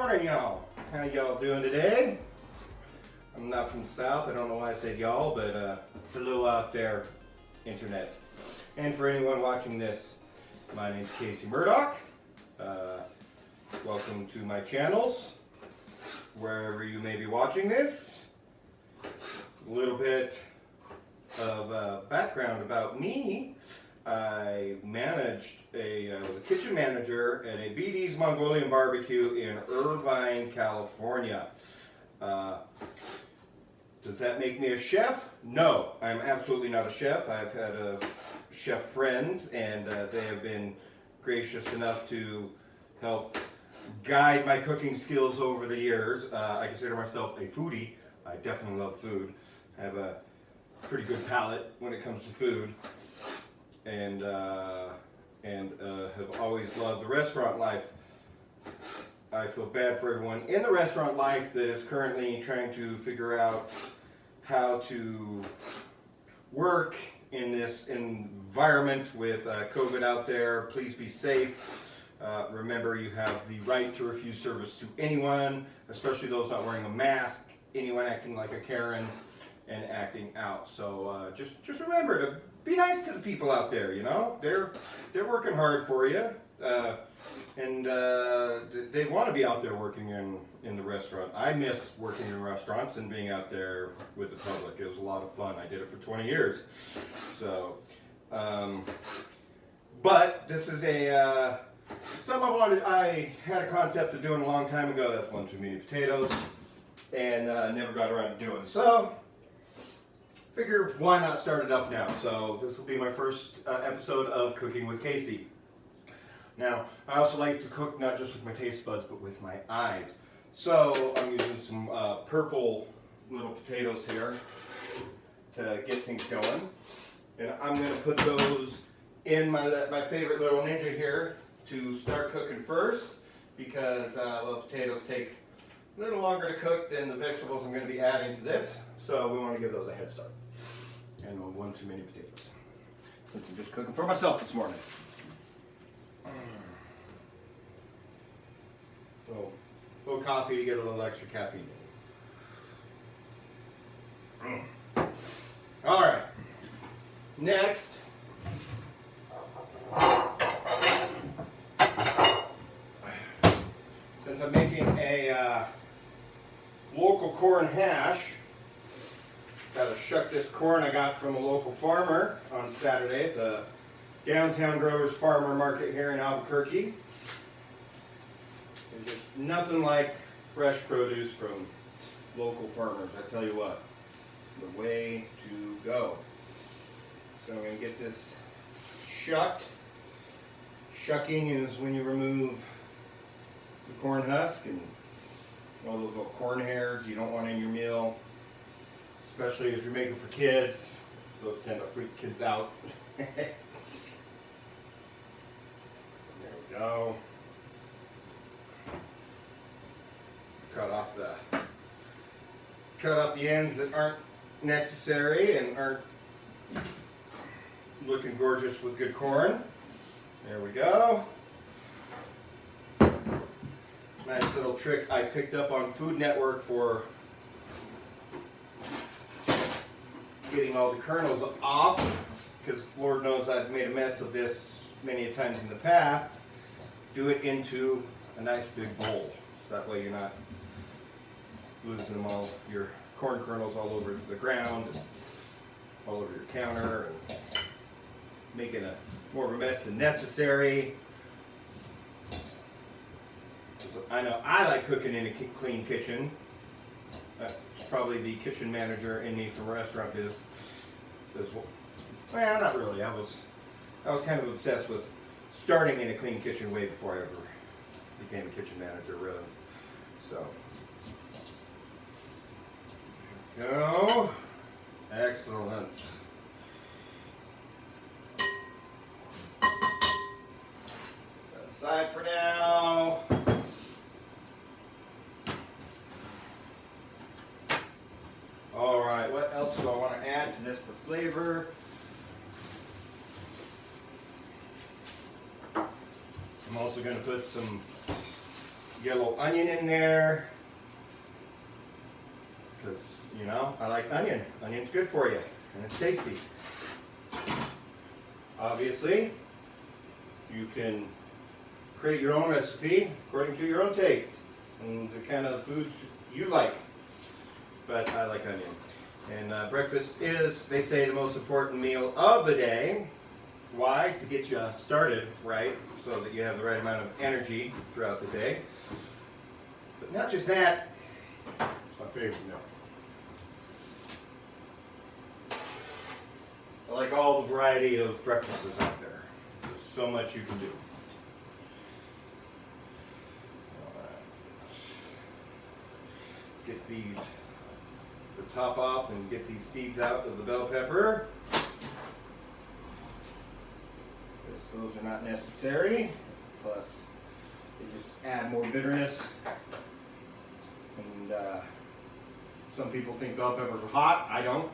morning, y'all. How y'all doing today? I'm not from the South. I don't know why I said y'all, but hello out there, internet. And for anyone watching this, my name's Casey Murdoch. Welcome to my channels, wherever you may be watching this. A little bit of background about me. I was a kitchen manager at a BD's Mongolian barbecue in Irvine, California. Does that make me a chef? No, I'm absolutely not a chef. I've had chef friends, and they have been gracious enough to help guide my cooking skills over the years. I consider myself a foodie. I definitely love food. I have a pretty good palate when it comes to food, and have always loved the restaurant life. I feel bad for everyone in the restaurant life that is currently trying to figure out how to work in this environment with COVID out there. Please be safe. Remember, you have the right to refuse service to anyone, especially those not wearing a mask, anyone acting like a Karen, and acting out. So just remember to be nice to the people out there. You know, they're working hard for you, and they want to be out there working in the restaurant. I miss working in restaurants and being out there with the public. It was a lot of fun. I did it for 20 years. So, but this is I had a concept of doing a long time ago. That's one too many potatoes, and never got around to doing. So, figure why not start it up now? So this will be my first episode of Cooking with Casey. Now, I also like to cook not just with my taste buds, but with my eyes. So I'm using some purple little potatoes here to get things going. And I'm going to put those in my favorite little Ninja here to start cooking first, because little potatoes take a little longer to cook than the vegetables I'm going to be adding to this. So we want to give those a head start. And one too many potatoes, since I'm just cooking for myself this morning. So, a little coffee to get a little extra caffeine in. All right. Next, since I'm making a local corn hash, gotta shuck this corn I got from a local farmer on Saturday at the Downtown Growers Farmer Market here in Albuquerque. There's just nothing like fresh produce from local farmers, I tell you what. The way to go. So I'm going to get this shucked. Shucking is when you remove the corn husk and all those little corn hairs you don't want in your meal. Especially if you're making for kids. Those tend to freak kids out. There we go. Cut off the ends that aren't necessary and aren't looking gorgeous with good corn. There we go. Nice little trick I picked up on Food Network for getting all the kernels off, because Lord knows I've made a mess of this many times in the past. Do it into a nice big bowl, so that way you're not losing them all, your corn kernels all over the ground, and all over your counter, and making more of a mess than necessary. So I know I like cooking in a clean kitchen. It's probably the kitchen manager in me from a restaurant is well, not really. I was kind of obsessed with starting in a clean kitchen way before I ever became a kitchen manager, really. So, there we go. Excellent. Set that aside for now. Alright, what else do I want to add to this for flavor? I'm also going to put some yellow onion in there. Because, you know, I like onion. Onion's good for you, and it's tasty. Obviously, you can create your own recipe according to your own taste and the kind of foods you like. But I like onion. And breakfast is, they say, the most important meal of the day. Why? To get you started right, so that you have the right amount of energy throughout the day. But not just that, it's my favorite meal. I like all the variety of breakfasts out there. There's so much you can do. Get the top off and get these seeds out of the bell pepper. Those are not necessary. Plus, they just add more bitterness. And some people think bell peppers are hot. I don't.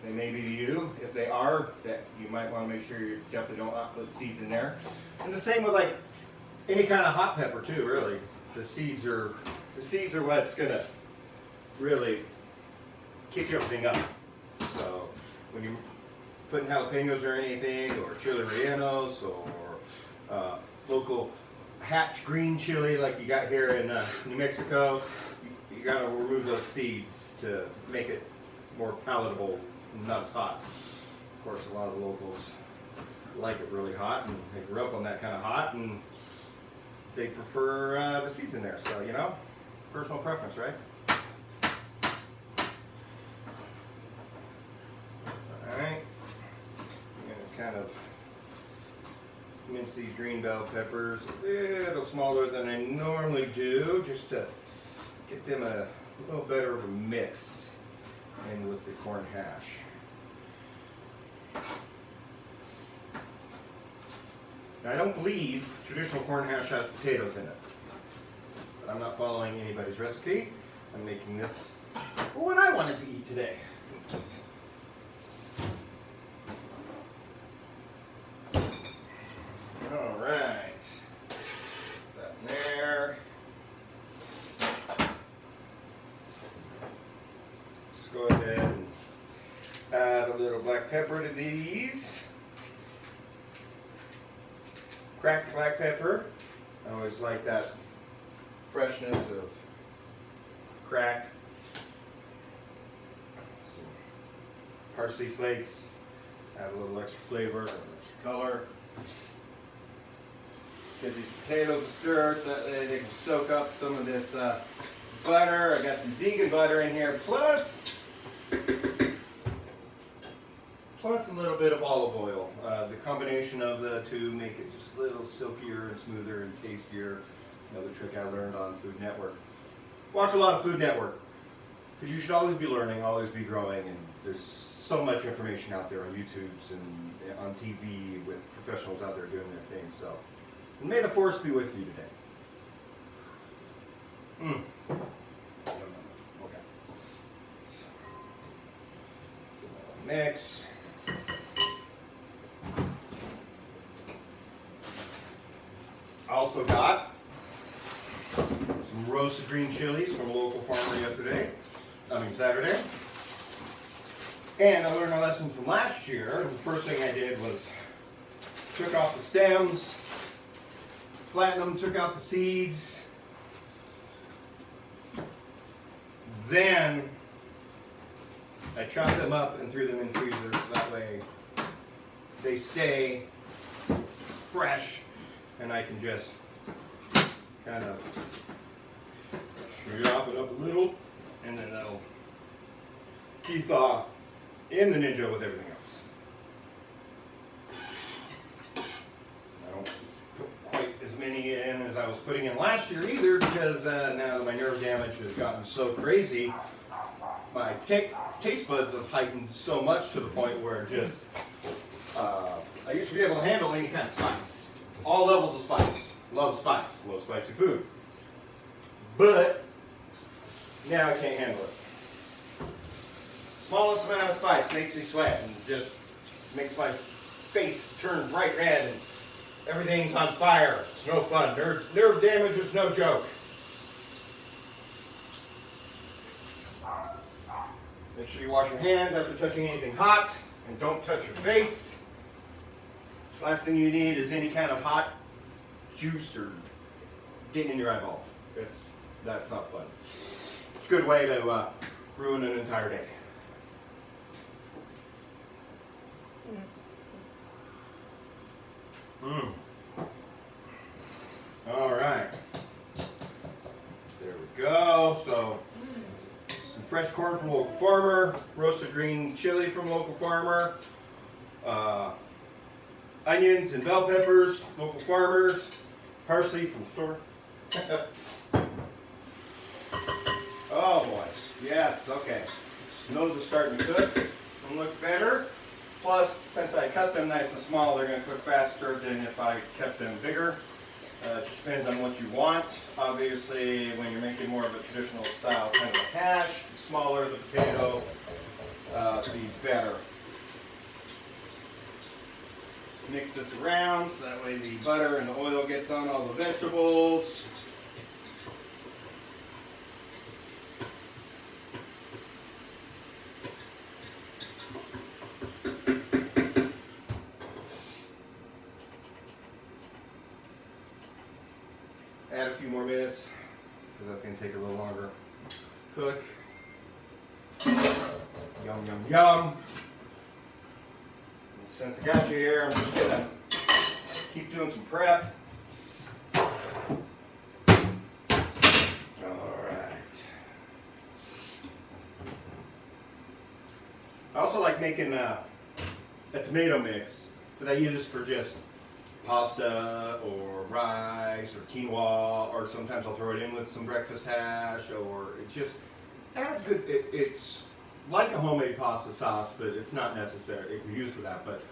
They may be to you. If they are, that you might want to make sure you definitely don't put seeds in there. And the same with like any kind of hot pepper too. Really, the seeds are what's gonna really kick everything up. So when you putting jalapenos or anything, or chili rellenos, or local hatch green chili like you got here in New Mexico, you got to remove those seeds to make it more palatable and not as hot. Of course, a lot of the locals like it really hot, and they grew up on that kind of hot, and they prefer the seeds in there. So, you know, personal preference, right? Alright, I'm going to kind of mince these green bell peppers a little smaller than I normally do, just to get them a little better of a mix in with the corn hash. Now, I don't believe traditional corn hash has potatoes in it, but I'm not following anybody's recipe. I'm making this for what I wanted to eat today. All right, that in there. Let's go ahead and add a little black pepper to these. Cracked black pepper. I always like that freshness of cracked. Some parsley flakes. Add a little extra flavor, extra color. Get these potatoes to stir so that they can soak up some of this butter. I got some vegan butter in here, plus a little bit of olive oil. The combination of the two make it just a little silkier and smoother and tastier. Another trick I learned on Food Network. Watch a lot of Food Network, because you should always be learning, always be growing, and there's so much information out there on YouTubes and on TV with professionals out there doing their thing. So. And may the force be with you today. Okay. Mix. I also got some roasted green chilies from a local farmer Saturday. And I learned a lesson from last year. The first thing I did was took off the stems, flattened them, took out the seeds. Then I chopped them up and threw them in freezers. That way they stay fresh, and I can just kind of chop it up a little, and then that'll thaw in the Ninja with everything else. I don't put quite as many in as I was putting in last year either, because now that my nerve damage has gotten so crazy, my taste buds have heightened so much to the point where just I used to be able to handle any kind of spice, all levels of spice. Love spice, love spicy food, but now I can't handle it. Smallest amount of spice makes me sweat and just makes my face turn bright red and everything's on fire. It's no fun. Nerve damage is no joke. Make sure you wash your hands after touching anything hot, and don't touch your face. The last thing you need is any kind of hot juice or getting in your eyeballs. That's not fun. It's a good way to ruin an entire day. All right. There we go. So, some fresh corn from local farmer, roasted green chili from local farmer, onions and bell peppers, local farmers, parsley from store. Oh boy, yes, okay. And those are starting to cook and look better. Plus, since I cut them nice and small, they're going to cook faster than if I kept them bigger. It just depends on what you want. Obviously, when you're making more of a traditional style kind of a hash, the smaller the potato, the better. Mix this around so that way the butter and the oil gets on all the vegetables. Add a few more minutes because that's going to take a little longer to cook. Yum, yum, yum. Since I got you here, I'm just going to keep doing some prep. Alright. I also like making a tomato mix that I use for just pasta or rice or quinoa, or sometimes I'll throw it in with some breakfast hash, or it just adds good. It's like a homemade pasta sauce, but it's not necessary. It can be used for that, but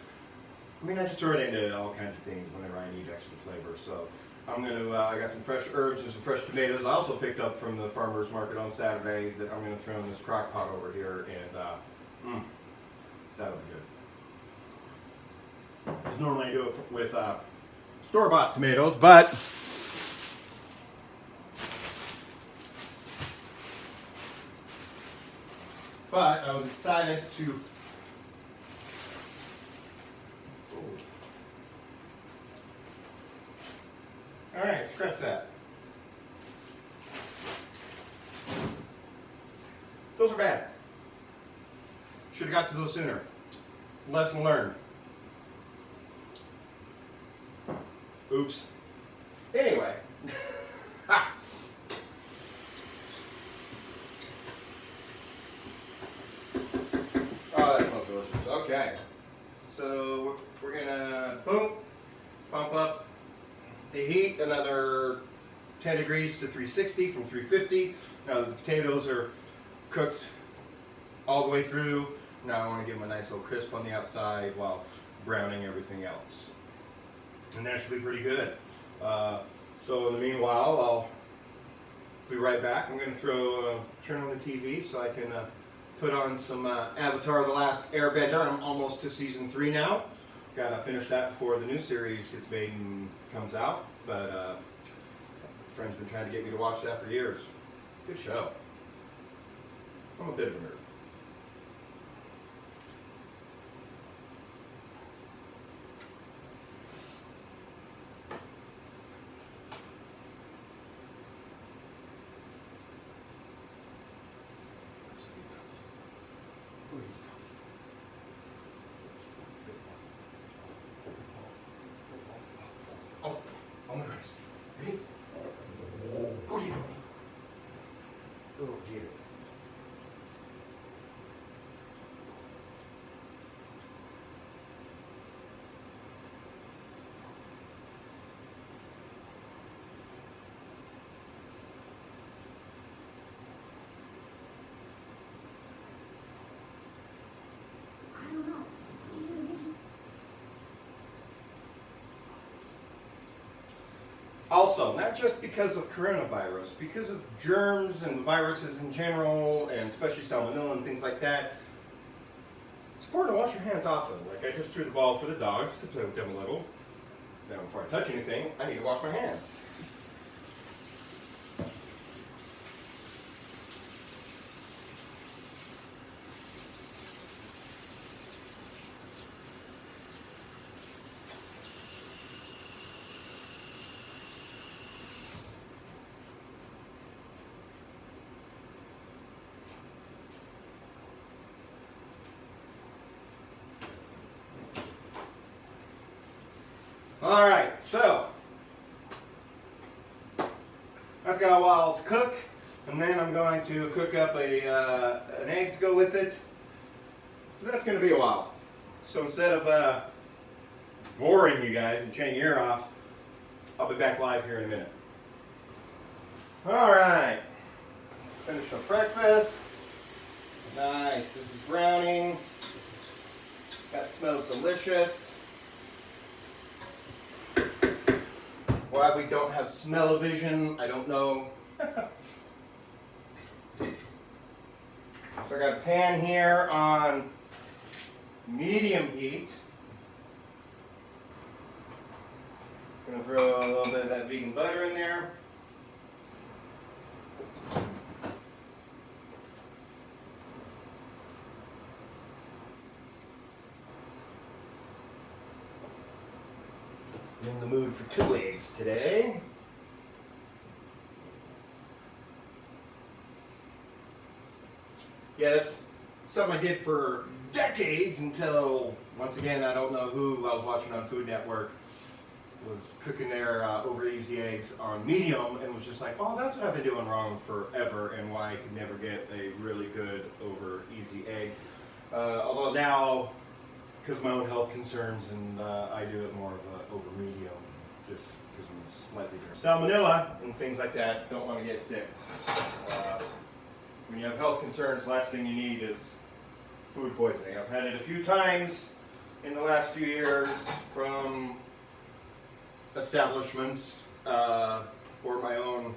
I mean, I just throw it into all kinds of things whenever I need extra flavor. So I'm going to, I got some fresh herbs and some fresh tomatoes I also picked up from the farmer's market on Saturday that I'm going to throw in this crock pot over here, and that'll be good. Because normally I do it with store-bought tomatoes, but I was excited to all right, scratch that. Those are bad. Should have got to those sooner. Lesson learned. Oops. Anyway. Oh, that smells delicious. Okay. So we're gonna pump up the heat another 10 degrees to 360 from 350. Now the potatoes are cooked all the way through. Now I want to give them a nice little crisp on the outside while browning everything else. And that should be pretty good. So in the meanwhile, I'll be right back. I'm going to turn on the TV so I can put on some Avatar: The Last Airbender. I'm almost to season 3 now. Got to finish that before the new series gets made and comes out. But a friend's been trying to get me to watch that for years. Good show. I'm a bit of a nerd. Oh my goodness. Ready? Go get it. Go get it. Also, not just because of coronavirus, because of germs and viruses in general, and especially salmonella and things like that, it's important to wash your hands often. Like I just threw the ball for the dogs to play with them a little. Now before I touch anything, I need to wash my hands. All right, so that's got a while to cook, and then I'm going to cook up an egg to go with it. That's going to be a while. So instead of boring you guys and turning your ear off, I'll be back live here in a minute. All right, finish up breakfast. Nice, this is browning. That smells delicious. Why we don't have smell-o-vision, I don't know. So I got a pan here on medium heat. Gonna throw a little bit of that vegan butter in there. In the mood for 2 eggs today. Yeah, that's something I did for decades until, once again, I don't know who I was watching on Food Network was cooking their over easy eggs on medium and was just like, oh, that's what I've been doing wrong forever and why I could never get a really good over easy egg. Although now, because of my own health concerns, and I do it more of a over medium, just because I'm slightly different. Salmonella and things like that, don't want to get sick. When you have health concerns, last thing you need is food poisoning. I've had it a few times in the last few years from establishments or my own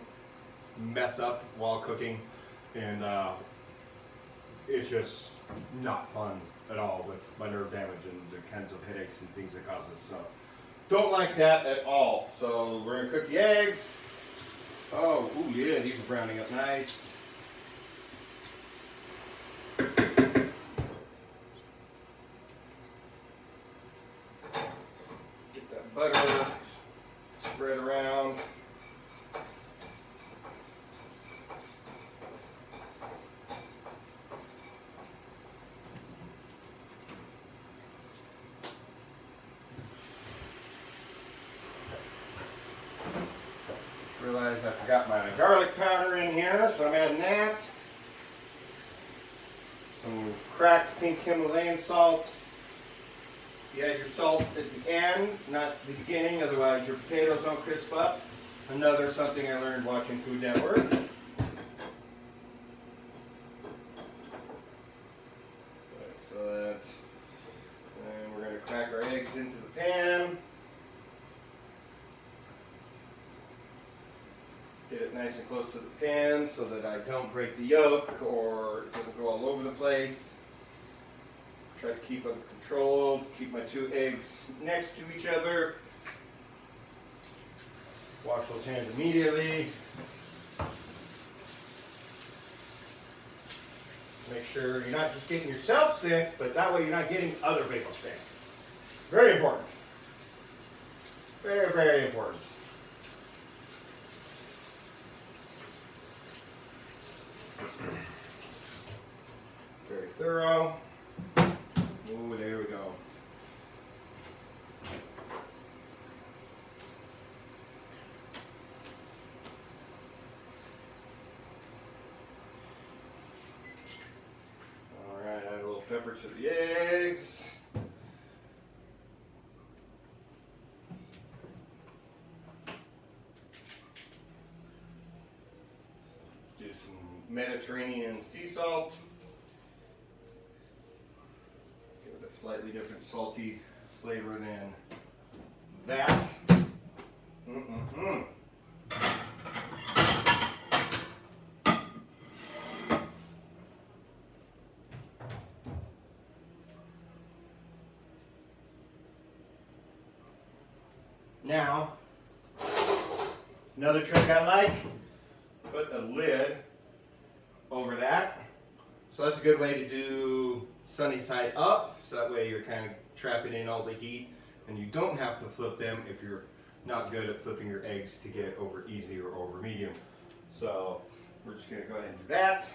mess up while cooking, and it's just not fun at all with my nerve damage and the kinds of headaches and things it causes. So don't like that at all. So we're gonna cook the eggs. Oh, ooh, yeah, these are browning up nice. Get that butter spread around. Realized I forgot my garlic powder in here, so I'm adding that. Some cracked pink Himalayan salt. You add your salt at the end, not the beginning, otherwise your potatoes don't crisp up. Another something I learned watching Food Network. Okay, so that, and we're going to crack our eggs into the pan. Get it nice and close to the pan so that I don't break the yolk or it doesn't go all over the place. Try to keep under control, keep my 2 eggs next to each other. Wash those hands immediately. Make sure you're not just getting yourself sick, but that way you're not getting other people sick. Very important. Very, very important. Very thorough. Ooh, there we go. All right, add a little pepper to the eggs. Do some Mediterranean sea salt. Slightly different salty flavor than that. Now, another trick I like, put a lid over that. So that's a good way to do sunny side up, so that way you're kind of trapping in all the heat and you don't have to flip them if you're not good at flipping your eggs to get over easy or over medium. So we're just going to go ahead and do that.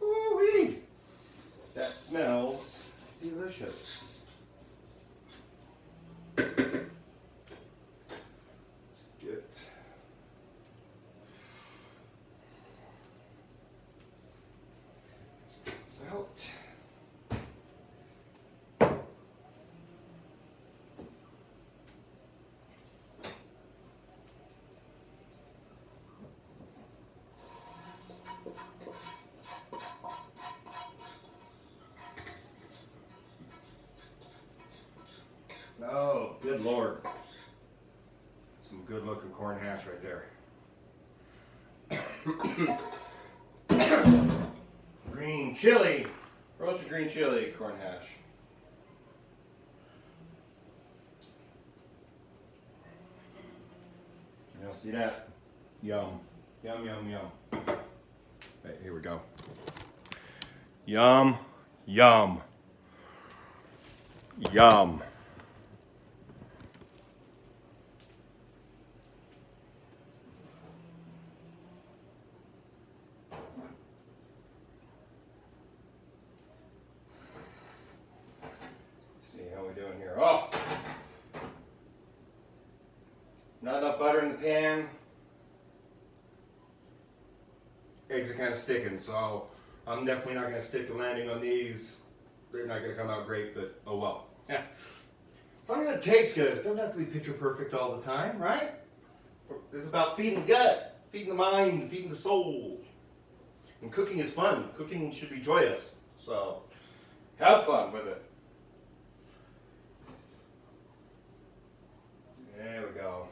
Ooh-wee! That smells delicious. Good Lord. Some good looking corn hash right there. Green chili. Roasted green chili corn hash. Y'all see that? Yum. Yum, yum, yum. Right, here we go. Yum, yum. Yum. See how we doing here. Oh! Not enough butter in the pan. Eggs are kind of sticking, so I'm definitely not going to stick the landing on these. They're not going to come out great, but oh well. Yeah. As long as it tastes good, it doesn't have to be picture perfect all the time, right? It's about feeding the gut, feeding the mind, feeding the soul. And cooking is fun. Cooking should be joyous. So have fun with it. There we go.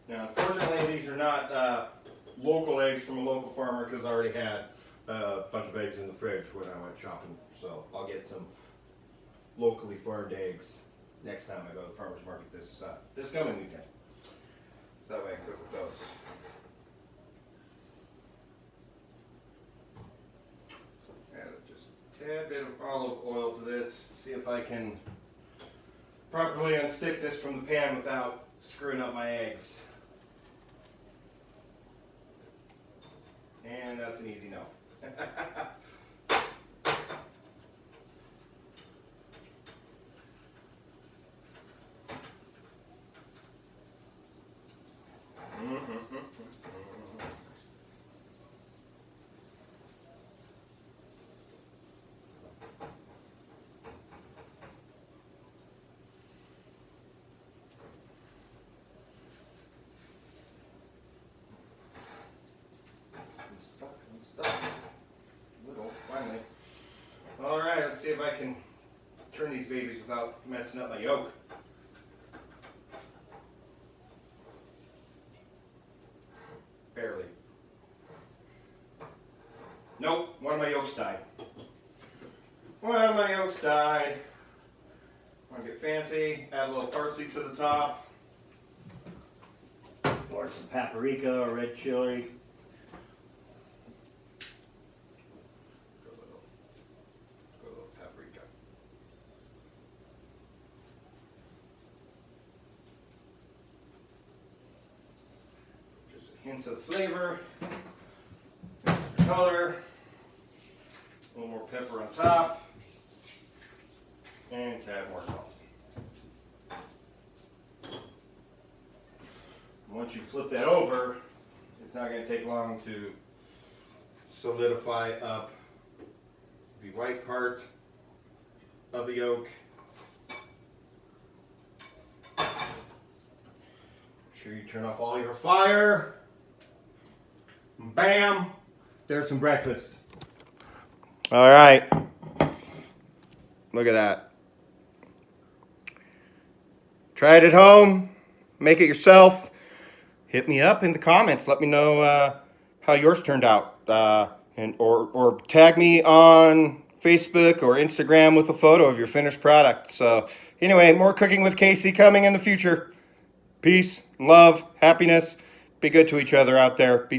Now, unfortunately, these are not local eggs from a local farmer because I already had a bunch of eggs in the fridge when I went shopping. So I'll get some locally farmed eggs next time I go to the farmer's market this coming weekend. So that way I can cook with those. Add just a tad bit of olive oil to this. See if I can properly unstick this from the pan without screwing up my eggs. And that's an easy no. Finally. All right, let's see if I can turn these babies without messing up my yolk. Barely. Nope, one of my yolks died. One of my yolks died. Want to get fancy, add a little parsley to the top. Or some paprika or red chili. Hint of flavor, color, a little more pepper on top, and a tad more salt. Once you flip that over, it's not going to take long to solidify up the white part of the yolk. Make sure you turn off all your fire. Bam! There's some breakfast. All right. Look at that. Try it at home. Make it yourself. Hit me up in the comments. Let me know how yours turned out. Or tag me on Facebook or Instagram with a photo of your finished product. So anyway, more Cooking with Casey coming in the future. Peace, love, happiness. Be good to each other out there. Be safe.